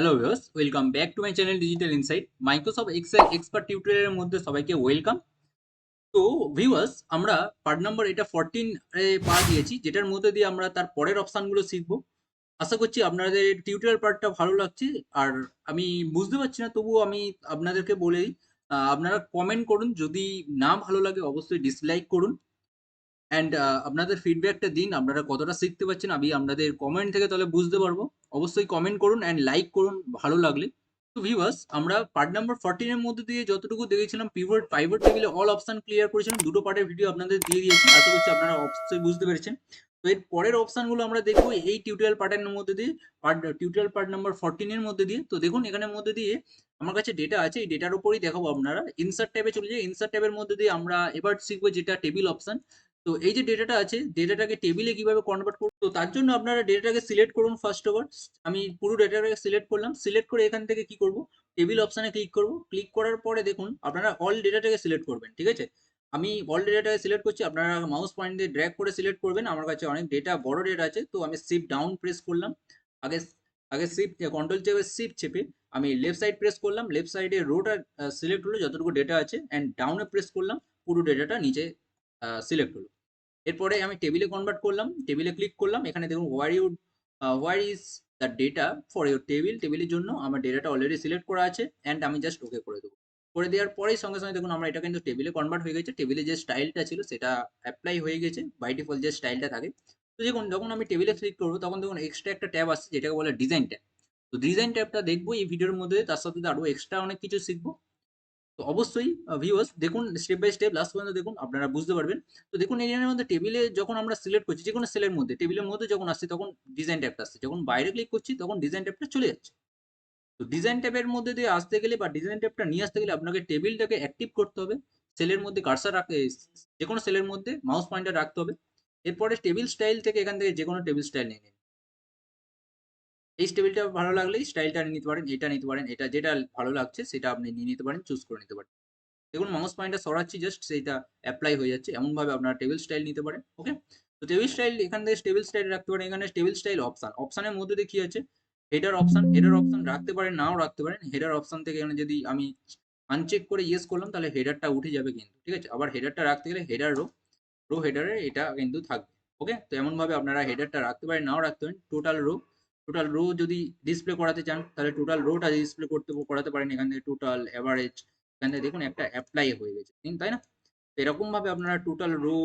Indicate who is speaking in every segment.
Speaker 1: Hello viewers, welcome back to my channel digital insight. Microsoft Excel expert টিউটোরিয়ালের মধ্যে সবাইকে welcome. তো viewers, আমরা পার্ট নাম্বার এটা 14 এ পা দিয়েছি, যেটার মধ্যে দিয়ে আমরা তার পরের অপশনগুলো শিখবো। আশা করছি আপনাদের টিউটোরিয়াল পার্টটা ভালো লাগছে। আর আমি বুঝতে পারছি না, তবুও আমি আপনাদেরকে বলেই আপনারা কমেন্ট করুন। যদি না ভালো লাগে অবশ্যই ডিসলাইক করুন। অ্যান্ড আপনাদের ফিডব্যাকটা দিন, আপনারা কতটা শিখতে পারছেন আমি আপনাদের কমেন্ট থেকে তাহলে বুঝতে পারবো। অবশ্যই কমেন্ট করুন অ্যান্ড লাইক করুন ভালো লাগলে। তো ভিউয়ার্স, আমরা পার্ট নাম্বার 14 এর মধ্যে দিয়ে যতটুকু দেখেছিলাম, পিভট টেবিলে অল অপশন ক্লিয়ার করেছিলাম। দুটো পার্টের ভিডিও আপনাদের দিয়ে দিয়েছি, আশা করছি আপনারা অবশ্যই বুঝতে পেরেছেন। তো এর পরের অপশনগুলো আমরা দেখবো এই টিউটোরিয়াল পার্টের মধ্যে দিয়ে, টিউটোরিয়াল পার্ট নাম্বার 14 এর মধ্যে দিয়ে। তো দেখুন, এখানের মধ্যে দিয়ে আমার কাছে ডেটা আছে, এই ডেটার উপরই দেখাবো। আপনারা ইনসার্ট ট্যাবে চলে যাই। ইনসার্ট ট্যাবের মধ্যে দিয়ে আমরা এবার শিখবো যেটা টেবিল অপশন। তো এই যে ডেটাটা আছে, ডেটাটাকে টেবিলে কিভাবে কনভার্ট করব, তো তার জন্য আপনারা ডেটাটাকে সিলেক্ট করুন। ফার্স্ট ওভার আমি পুরো ডেটাটাকে সিলেক্ট করলাম। সিলেক্ট করে এখান থেকে কি করব, টেবিল অপশনে ক্লিক করব। ক্লিক করার পরে দেখুন আপনারা অল ডেটাটাকে সিলেক্ট করবেন, ঠিক আছে। আমি অল ডেটাটাকে সিলেক্ট করছি, আপনারা মাউস পয়েন্ট দিয়ে ড্র্যাগ করে সিলেক্ট করবেন। আমার কাছে অনেক ডেটা, বড় ডেটা আছে, তো আমি শিফট ডাউন প্রেস করলাম। আগে আগে শিফট কন্ট্রোল চেপে শিফট চেপে আমি লেফট সাইড প্রেস করলাম। লেফট সাইডে রোটা সিলেক্ট হলো, যতটুকু ডেটা আছে, অ্যান্ড ডাউনে প্রেস করলাম, পুরো ডেটাটা নিচে সিলেক্ট হলো। এরপরে আমি টেবিলে কনভার্ট করলাম, টেবিলে ক্লিক করলাম। এখানে দেখুন where is the data for your table. টেবিলের জন্য আমার ডেটাটা অলরেডি সিলেক্ট করা আছে, অ্যান্ড আমি জাস্ট ওকে করে দেবো। করে দেওয়ার পরেই সঙ্গে সঙ্গে দেখুন আমরা এটা কিন্তু টেবিলে কনভার্ট হয়ে গেছে। টেবিলে যে স্টাইলটা ছিল সেটা অ্যাপ্লাই হয়ে গেছে, বাই ডিফল্ট যে স্টাইলটা থাকে। তো দেখুন, যখন আমি টেবিলে ক্লিক করবো তখন দেখুন এক্সট্রা একটা ট্যাব আসছে, যেটাকে বলে ডিজাইন ট্যাব। তো ডিজাইন ট্যাবটা দেখবো এই ভিডিওর মধ্যে, তার সাথে আরো এক্সট্রা অনেক কিছু শিখবো। তো অবশ্যই ভিউয়ার্স দেখুন, স্টেপ বাই স্টেপ লাস্ট পর্যন্ত দেখুন, আপনারা বুঝতে পারবেন। তো দেখুন, এর মধ্যে টেবিলে যখন আমরা সিলেক্ট করছি, যে কোনো সেলের মধ্যে, টেবিলের মধ্যে যখন আসছে তখন ডিজাইন ট্যাবটা আসছে, যখন বাইরে ক্লিক করছি তখন ডিজাইন ট্যাবটা চলে যাচ্ছে। তো ডিজাইন ট্যাবের মধ্যে দিয়ে আসতে গেলে বা ডিজাইন ট্যাবটা নিয়ে আসতে গেলে আপনাকে টেবিলটাকে অ্যাক্টিভ করতে হবে। সেলের মধ্যে কার্সার রাখতে, যে কোনো সেলের মধ্যে মাউস পয়েন্টার রাখতে হবে। এরপরে টেবিল স্টাইল থেকে এখান থেকে যে কোনো টেবিল স্টাইল নিয়ে নিন। এই টেবিলটা ভালো লাগলে স্টাইলটা নিতে পারেন, এটা নিতে পারেন, এটা যেটা ভালো লাগছে সেটা আপনি নিয়ে নিতে পারেন, চুজ করে নিতে পারেন। দেখুন, মাউস পয়েন্টার সরাচ্ছি, জাস্ট সেইটা অ্যাপ্লাই হয়ে যাচ্ছে। এমন ভাবে আপনারা টেবিল স্টাইল নিতে পারেন। ওকে, তো টেবিল স্টাইল এখান থেকে টেবিল স্টাইল রাখতে পারেন। এখানে টেবিল স্টাইল অপশন, অপশনের মধ্যে দিয়ে কি আছে, হেডার অপশন রাখতে পারেন, নাও রাখতে পারেন। হেডার অপশন থেকে এখানে যদি আমি আনচেক করে ইয়েস করলাম, তাহলে হেডারটা উঠে যাবে কিন্তু, ঠিক আছে। আবার হেডারটা রাখতে গেলে হেডার রো হেডারে এটা কিন্তু থাকবে। ওকে, তো এমন ভাবে আপনারা হেডারটা রাখতে পারেন, নাও রাখতে পারেন। টোটাল রো যদি ডিসপ্লে করাতে চান, তাহলে টোটাল রোটা ডিসপ্লে করাতে পারেন। এখান থেকে টোটাল এভারেজ, এখান থেকে দেখুন একটা অ্যাপ্লাই হয়ে গেছে, তাই না। তো এরকম ভাবে আপনারা টোটাল রো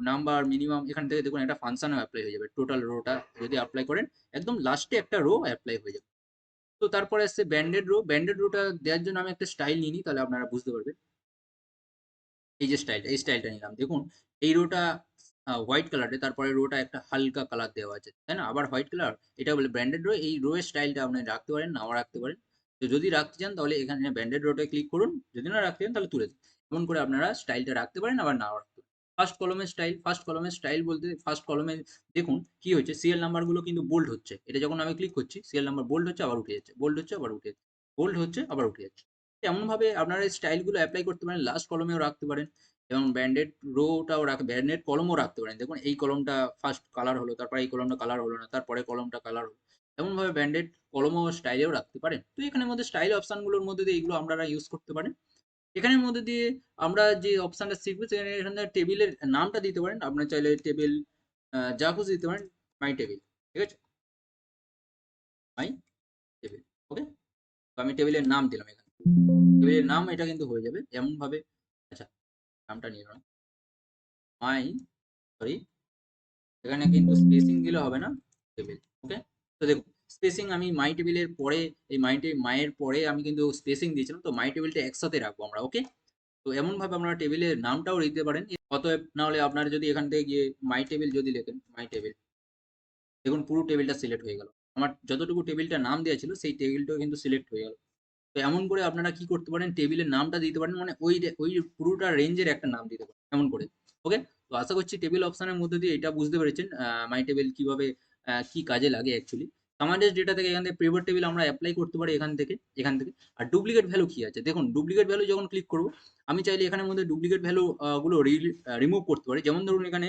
Speaker 1: নাম্বার মিনিমাম, এখান থেকে দেখুন একটা ফাংশনও অ্যাপ্লাই হয়ে যাবে। টোটাল রোটা যদি অ্যাপ্লাই করেন, একদম লাস্টে একটা রো অ্যাপ্লাই হয়ে যাবে। তো তারপরে আসছে ব্যান্ডেড রো। ব্যান্ডেড রোটা দেওয়ার জন্য আমি একটা স্টাইল নিই, তাহলে আপনারা বুঝতে পারবেন। এই যে স্টাইলটা, এই স্টাইলটা নিলাম। দেখুন, এই রোটা হোয়াইট কালারে, তারপরে রোটা একটা হালকা কালার দেওয়া আছে, তাই না, আবার হোয়াইট কালার। এটা বলে ব্র্যান্ডেড রো। এই রো এর স্টাইলটা আপনি রাখতে পারেন, নাও রাখতে পারেন। তো যদি রাখতে চান তাহলে এখানে ব্র্যান্ডেড রোটা ক্লিক করুন, যদি না রাখতে চান তাহলে তুলে দিন। এমন করে আপনারা স্টাইলটা রাখতে পারেন, আবার নাও রাখতে পারেন। ফার্স্ট কলমের স্টাইল বলতে, ফার্স্ট কলমে দেখুন কি হচ্ছে, সিরিয়াল নাম্বারগুলো কিন্তু বোল্ড হচ্ছে। এটা যখন আমি ক্লিক করছি, সিরিয়াল নাম্বার বোল্ড হচ্ছে, আবার উঠে যাচ্ছে, বোল্ড হচ্ছে, আবার উঠে যাচ্ছে, বোল্ড হচ্ছে, আবার উঠে যাচ্ছে। এমন ভাবে আপনারা এই স্টাইলগুলো অ্যাপ্লাই করতে পারেন। লাস্ট কলমেও রাখতে পারেন, এবং ব্যান্ডেড কলমও রাখতে পারেন। দেখুন, এই কলমটা ফার্স্ট কালার হলো, তারপরে এই কলমটা কালার হলো না, তারপরে কলমটা কালার হলো। এমন ভাবে ব্যান্ডেড কলমও স্টাইলেও রাখতে পারেন। তো এখানের মধ্যে স্টাইল অপশনগুলোর মধ্যে দিয়ে এইগুলো আপনারা ইউজ করতে পারেন। এখানের মধ্যে দিয়ে আমরা যে অপশনটা শিখবো, সেখানে এখানে টেবিলের নামটা দিতে পারেন। আপনার চাইলে টেবিল যা খুশি দিতে পারেন, মাই টেবিল, ঠিক আছে, মাই টেবিল। ওকে, তো আমি টেবিলের নাম দিলাম। এখানে টেবিলের নাম এটা কিন্তু হয়ে যাবে এমন ভাবে। আচ্ছা, নামটা নিয়ে নাও, মাই, সরি, এখানে কিন্তু স্পেসিং দিলে হবে না, টেবিল। ওকে, তো দেখুন, স্পেসিং আমি মাই টেবিলের পরে, এই মায়ের পরে আমি কিন্তু স্পেসিং দিয়েছিলাম, তো মাই টেবিলটা একসাথে রাখবো আমরা। ওকে, তো এমন ভাবে আপনারা টেবিলের নামটাও দিতে পারেন। অতএব না হলে আপনারা যদি এখান থেকে গিয়ে মাই টেবিল যদি লেখেন, মাই টেবিল, দেখুন পুরো টেবিলটা সিলেক্ট হয়ে গেল। আমার যতটুকু টেবিলটা নাম দেওয়া ছিল সেই টেবিলটাও কিন্তু সিলেক্ট হয়ে গেল। তো এমন করে আপনারা কি করতে পারেন, টেবিলের নামটা দিতে পারেন, মানে ওই পুরোটা রেঞ্জের একটা নাম দিতে পারেন এমন করে। ওকে, তো আশা করছি টেবিল অপশনের মধ্যে দিয়ে এটা বুঝতে পেরেছেন, মাই টেবিল কিভাবে কি কাজে লাগে অ্যাকচুয়ালি। আমাদের ডেটা থেকে এখান থেকে পিভট টেবিল আমরা অ্যাপ্লাই করতে পারি এখান থেকে। আর ডুপ্লিকেট ভ্যালু কি আছে, দেখুন ডুপ্লিকেট ভ্যালু যখন ক্লিক করবো, আমি চাইলে এখানের মধ্যে ডুপ্লিকেট ভ্যালু গুলো রিমুভ করতে পারি। যেমন ধরুন, এখানে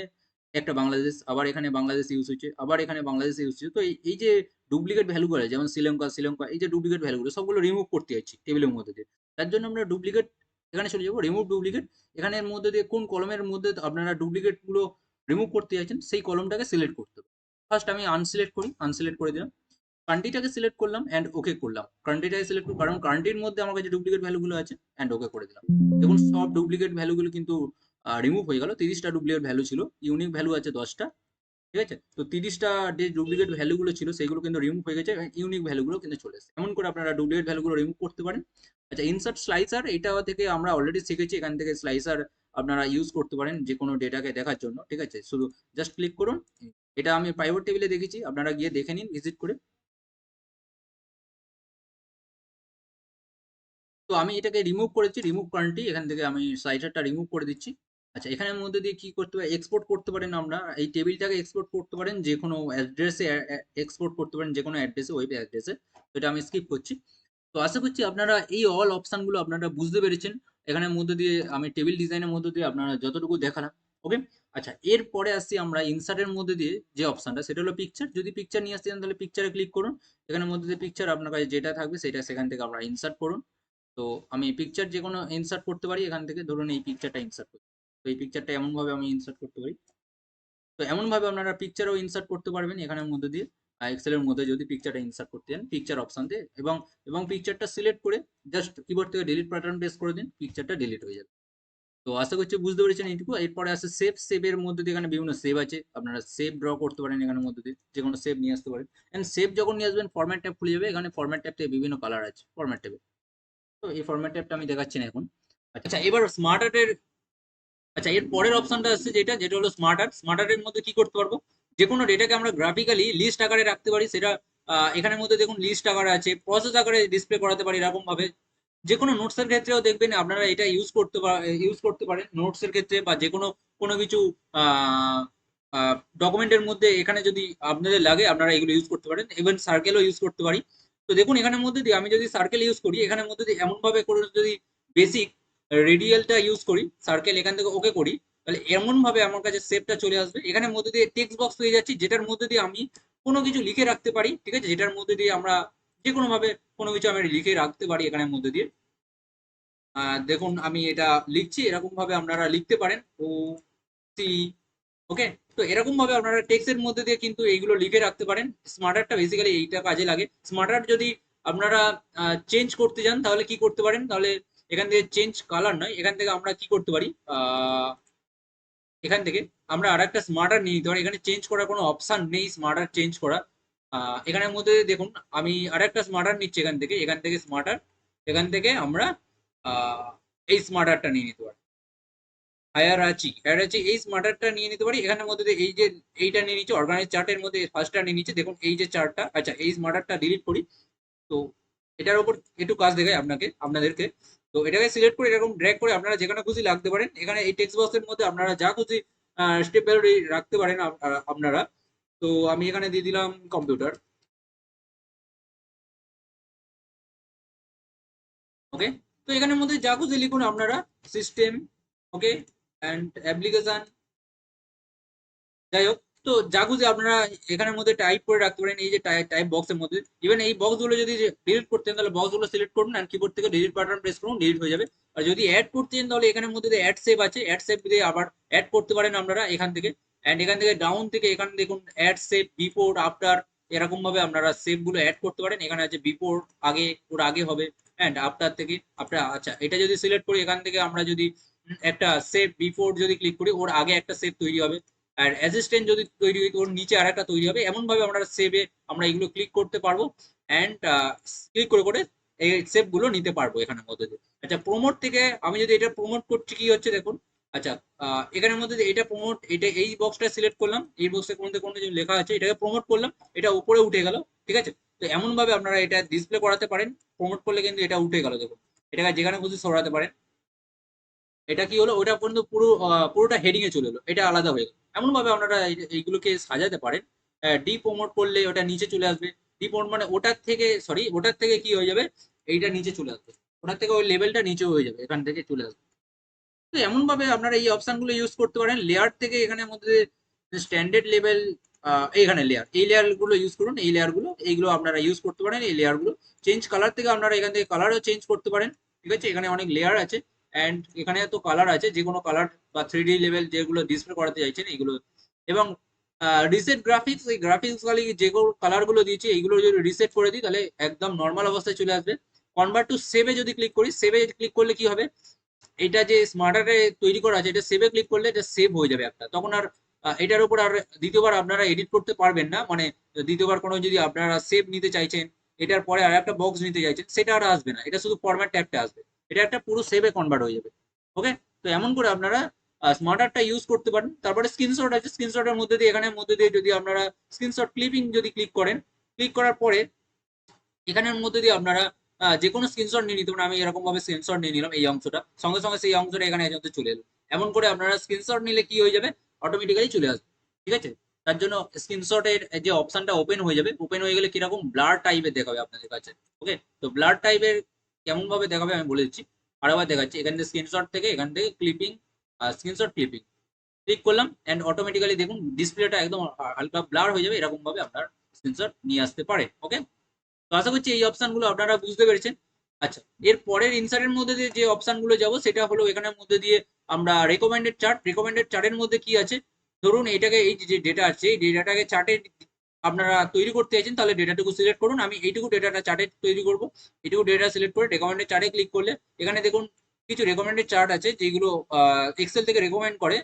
Speaker 1: একটা বাংলাদেশ, আবার এখানে বাংলাদেশ ইউজ হচ্ছে, আবার এখানে বাংলাদেশ ইউজ হচ্ছে। তো এই যে ডুপ্লিকেট ভ্যালুগুলো যেমন শ্রীলঙ্কা এই যে ডুপ্লিকেট ভ্যালুগুলো সবগুলো রিমুভ করতে যাচ্ছি টেবিলের মধ্যে দিয়ে। তার জন্য আমরা ডুপ্লিকেট এখানে চলে যাবো, রিমুভ ডুপ্লিকেট। এখানের মধ্যে দিয়ে কোন কলমের মধ্যে আপনারা ডুপ্লিকেট গুলো রিমুভ করতে চাইছেন সেই কলমটাকে সিলেক্ট করতে হবে। ফার্স্ট আমি আনসিলেক্ট করি, আনসিলেক্ট করে দিলাম, কান্ট্রিটাকে সিলেক্ট করলাম অ্যান্ড ওকে করলাম। কান্ট্রিটাকে সিলেক্ট করব কারণ কান্ট্রির মধ্যে আমার কাছে ডুপ্লিকেট ভ্যালুগুলো আছে, অ্যান্ড ওকে করে দিলাম। দেখুন সব ডুপ্লিকেট ভ্যালুগুলো কিন্তু রিমুভ হয়ে গেল। 30টা ডুপ্লিকেট ভ্যালু ছিল, ইউনিক ভ্যালু আছে 10টা, ঠিক আছে? তো 30টা যে ডুপ্লিকেট ভ্যালুগুলো ছিল সেগুলো কিন্তু রিমুভ হয়ে গেছে, ইউনিক ভ্যালুগুলো কিন্তু চলে এসেছে। এমন করে আপনারা ডুপ্লিকেট ভ্যালুগুলো রিমুভ করতে পারেন। আচ্ছা, ইনসার্ট স্লাইসার এটা থেকে আমরা অলরেডি শিখেছি, এখান থেকে স্লাইসার আপনারা ইউজ করতে পারেন যে কোনো ডেটাকে দেখার জন্য, ঠিক আছে? শুধু জাস্ট ক্লিক করুন। এটা আমি প্রাইভেট টেবিলে দেখেছি, আপনারা গিয়ে দেখে নিন ভিজিট করে। তো আমি এটাকে রিমুভ করেছি, রিমুভ কারেন্টলি এখান থেকে আমি স্লাইডারটা রিমুভ করে দিচ্ছি। আচ্ছা, এখানের মধ্যে দিয়ে কি করতে পারি, এক্সপোর্ট করতে পারেন। আমরা এই টেবিলটাকে এক্সপোর্ট করতে পারেন যে কোনো অ্যাড্রেসে, এক্সপোর্ট করতে পারেন যে কোনো অ্যাড্রেসে, ওয়েব অ্যাড্রেসে। তো এটা আমি স্কিপ করছি। তো আশা করছি আপনারা এই অল অপশনগুলো আপনারা বুঝতে পেরেছেন। এখানের মধ্যে দিয়ে আমি টেবিল ডিজাইনের মধ্যে দিয়ে আপনারা যতটুকু দেখালাম, ওকে। আচ্ছা, এরপরে আসছি আমরা ইনসার্টের মধ্যে দিয়ে যে অপশনটা, সেটা হলো পিকচার। যদি পিকচার নিয়ে আসতে চান তাহলে পিকচারে ক্লিক করুন। এখানের মধ্যে দিয়ে পিকচার আপনার কাছে যেটা থাকবে সেটা সেখান থেকে আমরা ইনসার্ট করুন। তো আমি পিকচার যে কোনো ইনসার্ট করতে পারি এখান থেকে, ধরুন এই পিকচারটা ইনসার্ট করি। তো এই পিকচারটা এমনভাবে আমি ইনসার্ট করতে পারি। তো এমনভাবে আপনারা পিকচারও ইনসার্ট করতে পারবেন এখানের মধ্যে দিয়ে, এক্সেলের মধ্যে যদি পিকচারটা ইনসার্ট করতে চান পিকচার অপশন দিয়ে, এবং পিকচারটা সিলেক্ট করে জাস্ট কিবোর্ড থেকে ডিলিট বাটন প্রেস করে দিন, পিকচারটা ডিলিট হয়ে যাবে। তো আশা করছি বুঝতে পেরেছেন এইটুকু। এরপরে আছে সেভ। সেভের মধ্যে দিয়ে এখানে বিভিন্ন সেভ আছে, আপনারা সেভ ড্র করতে পারেন এখানের মধ্যে দিয়ে, যে কোনো সেভ নিয়ে আসতে পারেন। এন্ড সেভ যখন নিয়ে আসবেন ফরম্যাট ট্যাব খুলে যাবে, এখানে ফরম্যাট ট্যাব থেকে বিভিন্ন কালার আছে ফরম্যাট ট্যাবে। তো এই ফরম্যাট ট্যাবটা আমি দেখাচ্ছি না এখন। আচ্ছা, এবার স্মার্ট আর্টের, আচ্ছা এর পরের অপশনটা আসছে যেটা হলো স্মার্ট আর্ট। স্মার্ট আর্টের মধ্যে কি করতে পারবো, যে কোনো ডেটাকে আমরা গ্রাফিক্যালি লিস্ট আকারে রাখতে পারি। সেটা এখানের মধ্যে দেখুন লিস্ট আকারে আছে, প্রসেস আকারে ডিসপ্লে করাতে পারি এরকম ভাবে। যে কোনো নোটস এর ক্ষেত্রেও দেখবেন আপনারা এটা ইউজ করতে পারেন নোটস এর ক্ষেত্রে, বা যে কোনো কোনো কিছু ডকুমেন্টের মধ্যে এখানে যদি আপনাদের লাগে আপনারা এগুলো ইউজ করতে পারেন। ইভেন সার্কেলও ইউজ করতে পারি। তো দেখুন এখানের মধ্যে দিয়ে আমি যদি সার্কেল ইউজ করি, এখানের মধ্যে দিয়ে এমন ভাবে করে যদি বেসিক রেডিয়ালটা ইউজ করি, সার্কেল এখান থেকে ওকে করি, তাহলে এমন ভাবে আমার কাছে শেপটা চলে আসবে। এখানের মধ্যে দিয়ে টেক্সট বক্স পেয়ে যাচ্ছি, যেটার মধ্যে দিয়ে আমি কোনো কিছু লিখে রাখতে পারি, ঠিক আছে? যেটার মধ্যে দিয়ে আমরা যে কোনো ভাবে কোনো কিছু আমি লিখে রাখতে পারি এখানের মধ্যে দিয়ে। দেখুন আমি এটা লিখছি, এরকম ভাবে আপনারা লিখতে পারেন ও সি, ওকে। তো এরকম ভাবে আপনারা টেক্সটের মধ্যে দিয়ে কিন্তু এইগুলো লিখে রাখতে পারেন। স্মার্টারটা বেসিক্যালি এইটা কাজে লাগে। স্মার্টার যদি আপনারা চেঞ্জ করতে যান তাহলে কি করতে পারেন, তাহলে এখান থেকে চেঞ্জ কালার নয়, এখান থেকে আমরা কি করতে পারি, এখান থেকে আমরা আর একটা স্মার্টার নিয়ে নিতে পারি। এখানে চেঞ্জ করার কোনো অপশন নেই, স্মার্টার চেঞ্জ করা। এখানের মধ্যে দেখুন আমি আর একটা স্মার্টার নিচ্ছি, এখান থেকে স্মার্টার, এখান থেকে আমরা এই স্মার্টারটা নিয়ে নিতে পারি। হায়ারাচি এই স্মার্টারটা নিয়ে নিতে পারি। এখানের মধ্যে এই যে এইটা নিয়ে নিচ্ছে অর্গানাইজ চার্টের মধ্যে ফার্স্টটা নিয়ে নিচ্ছে, দেখুন এই যে চার্টটা। আচ্ছা, এই স্মার্টারটা ডিলিট করি। তো এটার উপর একটু কাজ দেখাই আপনাদেরকে। তো এটাকে সিলেক্ট করে এরকম ড্র্যাগ করে আপনারা যেখানে খুশি লাগতে পারেন। এখানে এই টেক্সট বক্সের মধ্যে আপনারা যা খুশি স্টেপ ভ্যালু রাখতে পারেন আপনারা। তো আমি এখানে দিয়ে দিলাম কম্পিউটার, ওকে। তো এখানের মধ্যে যা খুশি লিখুন আপনারা, সিস্টেম, ওকে, অ্যান্ড অ্যাপ্লিকেশন, যাই হোক। তো যা খুশি আপনারা এখানের মধ্যে টাইপ করে রাখতে পারেন, এই যে টাইপ বক্সের মধ্যে। ইভেন এই বক্স গুলো যদি ডিলিট করতে চান তাহলে বক্স গুলো সিলেক্ট করুন আর কিবোর্ড থেকে ডিলিট বাটন প্রেস করুন, ডিলিট হয়ে যাবে। আর যদি অ্যাড করতে চান তাহলে এখানের মধ্যে অ্যাড সেভ আছে, অ্যাড সেভ দিয়ে আবার অ্যাড করতে পারেন আপনারা এখান থেকে। অ্যান্ড এখান থেকে ডাউন থেকে এখানে দেখুন অ্যাড সেভ বিফোর আফটার, এরকম ভাবে আপনারা সেভ গুলো অ্যাড করতে পারেন। এখানে আছে বিফোর, আগে, ওর আগে হবে, অ্যান্ড আফটার থেকে আপনার। আচ্ছা, এটা যদি সিলেক্ট করি এখান থেকে আমরা যদি একটা সেভ বিফোর যদি ক্লিক করি, ওর আগে একটা সেভ তৈরি হবে। আর অ্যাসিস্ট্যান্ট যদি তৈরি হয় ওর নিচে আর একটা তৈরি হবে। এমন ভাবে আমরা সেভে আমরা এগুলো ক্লিক করতে পারবো, অ্যান্ড ক্লিক করে করে এই সেভ গুলো নিতে পারবো এখানের মধ্যে দিয়ে। আচ্ছা, প্রমোট থেকে আমি যদি এটা প্রমোট করছি কি হচ্ছে দেখুন। আচ্ছা, এখানের মধ্যে এটা প্রমোট, এটা এই বক্সটা সিলেক্ট করলাম, এই বক্সের মধ্যে কোনো কিছু লেখা আছে, এটাকে প্রমোট করলাম, এটা উপরে উঠে গেল, ঠিক আছে? তো এমন ভাবে আপনারা এটা ডিসপ্লে করাতে পারেন। প্রমোট করলে কিন্তু এটা উঠে গেল, দেখুন এটাকে যেখানে খুশি সরাতে পারেন। এটা কি হলো, ওটা পর্যন্ত পুরোটা হেডিং এ চলে এলো, এটা আলাদা হয়ে গেল। এমন ভাবে আপনারা এইগুলোকে সাজাতে পারেন। ডি প্রমোট করলে ওটা নিচে চলে আসবে। ডি প্রমোট মানে ওটার থেকে কি হয়ে যাবে, এইটা নিচে চলে আসবে, ওটার থেকে ওই লেভেলটা নিচে হয়ে যাবে, এখান থেকে চলে আসবে। তো এমন ভাবে আপনারা এই অপশন গুলো ইউজ করতে পারেন। লেয়ার থেকে এখানের মধ্যে স্ট্যান্ডার্ড লেভেল এইখানে লেয়ার, এই লেয়ার গুলো ইউজ করুন, এই লেয়ার গুলো এইগুলো আপনারা ইউজ করতে পারেন। এই লেয়ার গুলো চেঞ্জ কালার থেকে আপনারা এখান থেকে কালারও চেঞ্জ করতে পারেন, ঠিক আছে। এখানে অনেক লেয়ার আছে অ্যান্ড এখানে তো কালার আছে, যে কোনো কালার বা 3D লেভেল যেগুলো ডিসপ্লে করাতে চাইছেন এইগুলো। এবং রিসেট গ্রাফিক্স, এই গ্রাফিক্স খালি যে কালার গুলো দিয়েছি এইগুলো যদি রিসেট করে দিই তাহলে একদম নর্মাল অবস্থায় চলে আসবে। কনভার্ট টু সেভে যদি ক্লিক করি, সেভে ক্লিক করলে কি হবে, এটা যে স্মার্টারে তৈরি করা আছে এটা সেভে ক্লিক করলে এটা সেভ হয়ে যাবে একটা, তখন আর এটার উপর আর দ্বিতীয়বার আপনারা এডিট করতে পারবেন না, মানে দ্বিতীয়বার কোনো যদি আপনারা সেভ নিতে চাইছেন, এটার পরে আর একটা বক্স নিতে চাইছেন, সেটা আর আসবে না, এটা শুধু ফরম্যাট ট্যাবটা আসবে, এটা একটা পুরো সেভে কনভার্ট হয়ে যাবে। ওকে, তো এমন করে আপনারা স্মার্টারটা ইউজ করতে পারেন। তারপরে স্ক্রিনশট আছে, স্ক্রিনশটের মধ্যে দিয়ে এখানের মধ্যে দিয়ে যদি আপনারা স্ক্রিনশট ক্লিপিং যদি ক্লিক করেন, ক্লিক করার পরে এখানের মধ্যে দিয়ে আপনারা যে কোনো স্ক্রিনশট নিয়ে নিতে পারেন। আমি এরকম ভাবে স্ক্রিনশট নিয়ে নিলাম এই অংশটা, সঙ্গে সঙ্গে সেই অংশটা এখানে এসে চলে এলো। এমন করে আপনারা স্ক্রিনশট নিলে কি হয়ে যাবে, অটোমেটিক্যালি চলে আসবে, ঠিক আছে। তার জন্য স্ক্রিনশটের যে অপশনটা ওপেন হয়ে যাবে, ওপেন হয়ে গেলে কিরকম ব্লার টাইপের দেখাবে আপনাদের কাছে। ওকে, তো ব্লার টাইপের কেমন ভাবে দেখাবে আমি বলে দিচ্ছি, আরেকবার দেখাচ্ছি। এখান থেকে স্ক্রিনশট থেকে এখান থেকে ক্লিপিং, স্ক্রিনশট ক্লিপিং ক্লিক করলাম অ্যান্ড অটোমেটিক্যালি দেখুন ডিসপ্লেটা একদম হালকা ব্লার হয়ে যাবে, এরকম ভাবে আপনার স্ক্রিনশট নিয়ে আসতে পারে। ওকে, তো আশা করছি এই অপশনগুলো আপনারা বুঝতে পেরেছেন। আচ্ছা, এর পরের ইনসার্টের মধ্যে দিয়ে যে অপশনগুলো যাব সেটা হলো এখানের মধ্যে দিয়ে আমরা রেকমেন্ডেড চার্ট। রেকমেন্ডেড চার্টের মধ্যে কি আছে, ধরুন এটাকে এই যে ডেটা আছে এই ডেটাটাকে চার্টে আপনারা তৈরি করতে চাইছেন, তাহলে ডেটাটুকু সিলেক্ট করুন। আমি এইটুকু ডেটাটা চার্টে তৈরি করব, এইটুকু ডেটা সিলেক্ট করে রেকমেন্ডেড চার্টে ক্লিক করলে এখানে দেখুন কিছু রেকমেন্ডেড চার্ট আছে যেগুলো এক্সেল থেকে রেকমেন্ড করে।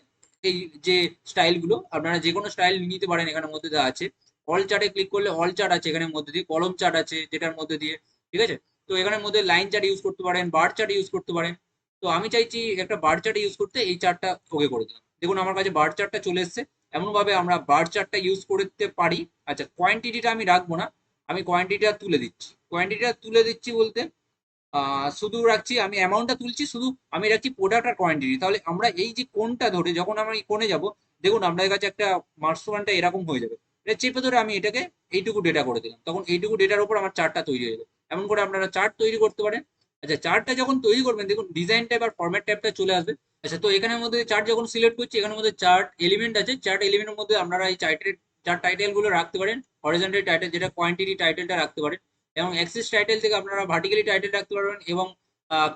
Speaker 1: এই যে স্টাইলগুলো আপনারা যে কোনো স্টাইল নিতে পারেন, এখানের মধ্যে দেওয়া আছে। অল চার্টে ক্লিক করলে অল চার্ট আছে এখানের মধ্যে দিয়ে, কলম চার্ট আছে যেটার মধ্যে দিয়ে, ঠিক আছে। তো এখানের মধ্যে লাইন চার্ট ইউজ করতে পারেন, বার চার্ট ইউজ করতে পারেন। তো আমি চাইছি একটা বার চার্ট ইউজ করতে, এই চার্টটা ওকে করে দিলাম। দেখুন আমার কাছে বার চার্টটা চলে এসেছে। এমন ভাবে আমরা বার চার্টটা ইউজ করতে পারি। আচ্ছা, কোয়ান্টিটিটা আমি রাখবো না, আমি কোয়ান্টিটিটা তুলে দিচ্ছি। কোয়ান্টিটিটা তুলে দিচ্ছি বলতে শুধু রাখছি, আমি অ্যামাউন্টটা তুলছি, শুধু আমি রাখছি প্রোডাক্ট আর কোয়ান্টিটি। তাহলে আমরা এই যে কোনটা ধরে যখন আমরা এই কোণে যাব, দেখুন আপনাদের কাছে একটা মার্কসম্যানটা এরকম হয়ে যাবে, এটা চেপে ধরে আমি এটাকে এইটুকু ডেটা করে দিলাম, তখন এইটুকু ডেটার উপর আমার চার্টটা তৈরি হয়ে যাবে। এমন করে আপনারা চার্ট তৈরি করতে পারেন। আচ্ছা, চার্টটা যখন তৈরি করবেন দেখুন ডিজাইন টাইপ আর ফরম্যাট টাইপটা চলে আসবে। আচ্ছা, তো এখানের মধ্যে চার্ট যখন সিলেক্ট করছি, এখানের মধ্যে চার্ট এলিমেন্ট আছে, চার্ট এলিমেন্টের মধ্যে আপনারা এই চার্টের চার্ট টাইটেল গুলো রাখতে পারেন। হরিজন্টাল টাইটেল যেটা কোয়ান্টিটি টাইটেলটা রাখতে পারেন, এবং অ্যাক্সিস টাইটেল থেকে আপনারা ভার্টিক্যালি টাইটেল রাখতে পারবেন, এবং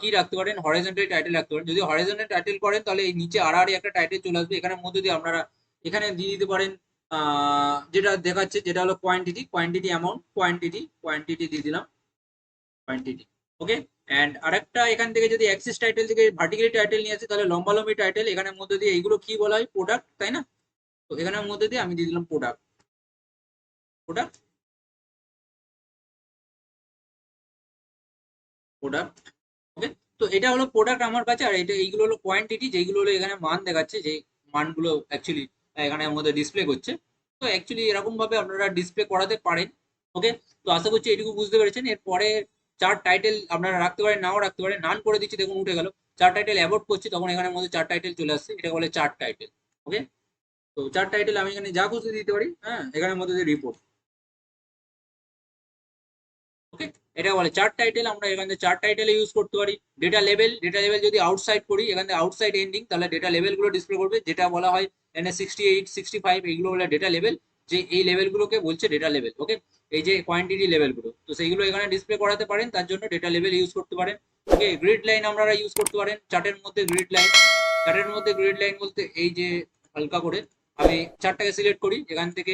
Speaker 1: কি রাখতে পারেন, হরাইজন্টাল টাইটেল রাখতে পারেন। যদি হরাইজন্টাল টাইটেল করেন তাহলে এই নিচে আর একটা টাইটেল চলে আসবে, এখানের মধ্যে দিয়ে আপনারা এখানে দিয়ে দিতে পারেন যেটা দেখাচ্ছে, যেটা হলো quantity, quantity amount, quantity, quantity দিয়ে দিলাম, কোয়ান্টিটি। ওকে, অ্যান্ড আরেকটা এখান থেকে যদি অ্যাক্সিস টাইটেল থেকে ভার্টিক্যালি টাইটেল নিয়ে আসি তাহলে লম্বালম্বি টাইটেল, এখানের মধ্যে দিয়ে এইগুলো কি বলা হয়, প্রোডাক্ট, তাই না। তো এখানের মধ্যে দিয়ে আমি দিয়ে দিলাম প্রোডাক্ট, প্রোডাক্ট, প্রোডাক্ট। ওকে, তো এটা হলো প্রোডাক্ট আমার কাছে, আর এটা এইগুলো হলো কোয়ান্টিটি, যেগুলো হলো এখানে মান দেখাচ্ছে, যে মানগুলো অ্যাকচুয়ালি এখানে মধ্যে ডিসপ্লে করছে। তো অ্যাকচুয়ালি এরকম ভাবে আপনারা ডিসপ্লে করাতে পারেন। ওকে, তো আশা করছি এটুকু বুঝতে পেরেছেন। এরপরে চার টাইটেল আপনারা রাখতে পারেন, নাও রাখতে পারেন। নান করে দিচ্ছি, দেখুন উঠে গেল। চার টাইটেল অ্যাবোর্ট করছি, তখন এখানের মধ্যে চার টাইটেল চলে আসছে, এটা বলে চার টাইটেল। ওকে, তো চার টাইটেল আমি এখানে যা খুশি দিতে পারি, হ্যাঁ, এখানের মধ্যে রিপোর্ট। ওকে, এটা বলে চার্ট টাইটেল, আমরা এখান থেকে চার্ট টাইটেল ইউজ করতে পারি। ডেটা লেভেল, ডেটা লেভেল যদি আউটসাইড করি, এখান থেকে আউটসাইড এন্ডিং, তাহলে ডেটা লেভেল গুলো ডিসপ্লে করবে, যেটা বলা হয় এখানে 68, 65, এগুলো হলো ডেটা লেভেল, যে এই লেভেল গুলোকে বলছে ডেটা লেভেল। ওকে, এই যে কোয়ান্টিটি লেভেল গুলো, তো সেইগুলো এখানে ডিসপ্লে করাতে পারেন, তার জন্য ডেটা লেভেল ইউজ করতে পারেন। ওকে, গ্রিড লাইন আপনারা ইউজ করতে পারেন চার্টের মধ্যে। গ্রিড লাইন, চার্টের মধ্যে গ্রিড লাইন বলতে এই যে হালকা করে আমি চার্টটাকে সিলেক্ট করি, এখান থেকে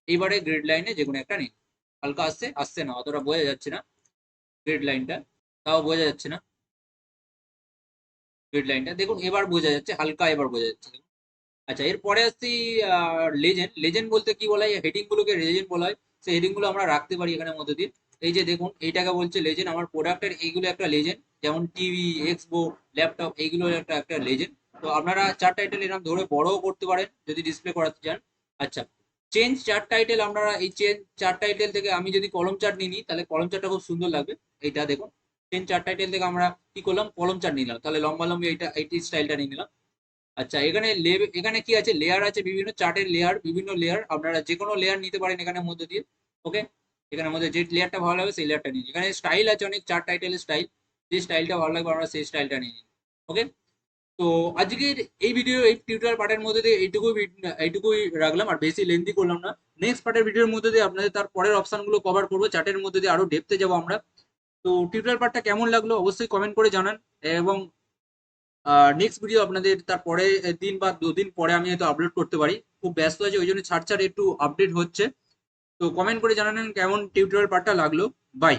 Speaker 1: এইবারে গ্রিড লাইনে যে কোনো একটা নিন। হালকা আসছে, আসছে না, অতটা বোঝা যাচ্ছে না গ্রিড লাইনটা, তাও বোঝা যাচ্ছে না গ্রিড লাইনটা, দেখুন এবার বোঝা যাচ্ছে হালকা, এবার বোঝা যাচ্ছে। আচ্ছা, এরপরে আসছি লেজেন্ড। লেজেন্ড বলতে কি বলা হয়, হেডিং গুলোকে লেজেন্ড বলা হয়। সেই হেডিং গুলো আমরা রাখতে পারি এখানের মধ্যে দিয়ে। এই যে দেখুন এইটাকে বলছে লেজেন্ড, আমার প্রোডাক্টের এইগুলো একটা লেজেন্ড, যেমন টিভি, এক্সপো, ল্যাপটপ, এইগুলো একটা একটা লেজেন্ড। তো আপনারা চার টাইটেল এরকম ধরে বড়ও করতে পারেন যদি ডিসপ্লে করাতে চান। আচ্ছা, চেঞ্জ চার টাইটেল, আপনারা এই চেঞ্জ চার টাইটেল থেকে আমি যদি কলম চার্ট নিই তাহলে কলম চার্টটা খুব সুন্দর লাগবে। এইটা দেখুন, চেঞ্জ চার টাইটেল থেকে আমরা কি করলাম, কলম চার্ট নিলাম, তাহলে লম্বা লম্বি এইটা এই স্টাইলটা নিয়ে নিলাম। আচ্ছা, এখানে এখানে কি আছে, লেয়ার আছে, বিভিন্ন চার্টের লেয়ার, বিভিন্ন লেয়ার, আপনারা যে কোনো লেয়ার নিতে পারেন এখানের মধ্যে দিয়ে। ওকে, এখানের মধ্যে যে লেয়ারটা ভালো লাগবে সেই লেয়ারটা নিন। এখানে স্টাইল আছে অনেক, চার্ট টাইটেলের স্টাইল, যে স্টাইলটা ভালো লাগবে আমরা সেই স্টাইলটা নিয়ে নিন। ওকে, তো আজকের এই টিউটোরিয়াল পার্টের মধ্যে দিয়ে এইটুকুই রাখলাম, আর বেশি লেন্দি করলাম না। নেক্সট পার্টের ভিডিওর মধ্যে দিয়ে আপনাদের তার পরের অপশনগুলো কভার করবো, চার্টের মধ্যে দিয়ে আরো ডেপথে যাবো আমরা। তো টিউটোরিয়াল পার্টটা কেমন লাগলো অবশ্যই কমেন্ট করে জানান, এবং নেক্সট ভিডিও আপনাদের তারপরে দিন বা 2 দিন পরে আমি হয়তো আপলোড করতে পারি। খুব ব্যস্ত আছি, ওই জন্য ছাড় ছাড় একটু আপডেট হচ্ছে। তো কমেন্ট করে জানাবেন কেমন টিউটোরিয়াল পার্টটা লাগলো। বাই।